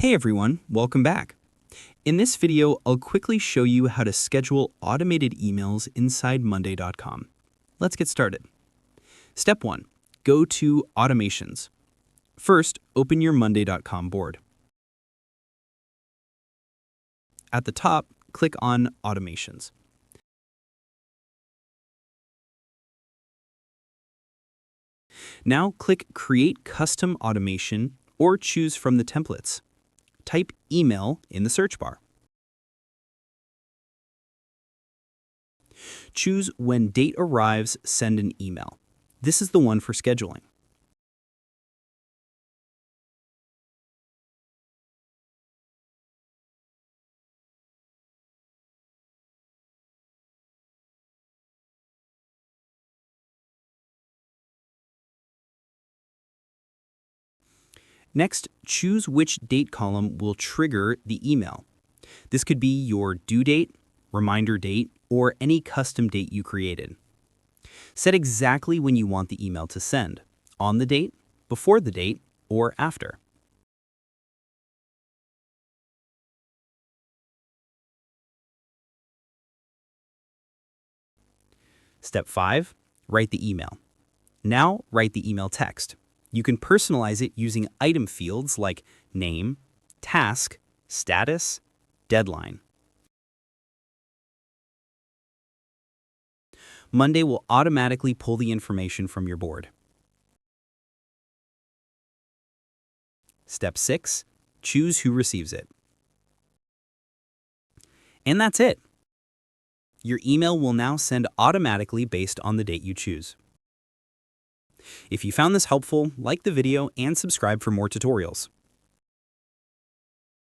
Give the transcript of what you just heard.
Hey everyone, welcome back. In this video, I'll quickly show you how to schedule automated emails inside monday.com. Let's get started. Step 1. Go to Automations. First, open your monday.com board. At the top, click on Automations. Now click Create Custom Automation or choose from the templates. Type email in the search bar. Choose When Date Arrives, Send an Email. This is the one for scheduling. Next, choose which date column will trigger the email. This could be your due date, reminder date, or any custom date you created. Set exactly when you want the email to send, on the date, before the date, or after. Step 5. Write the email. Now write the email text. You can personalize it using item fields like name, task, status, deadline. Monday will automatically pull the information from your board. Step 6. Choose who receives it. And that's it. Your email will now send automatically based on the date you choose. If you found this helpful, like the video and subscribe for more tutorials.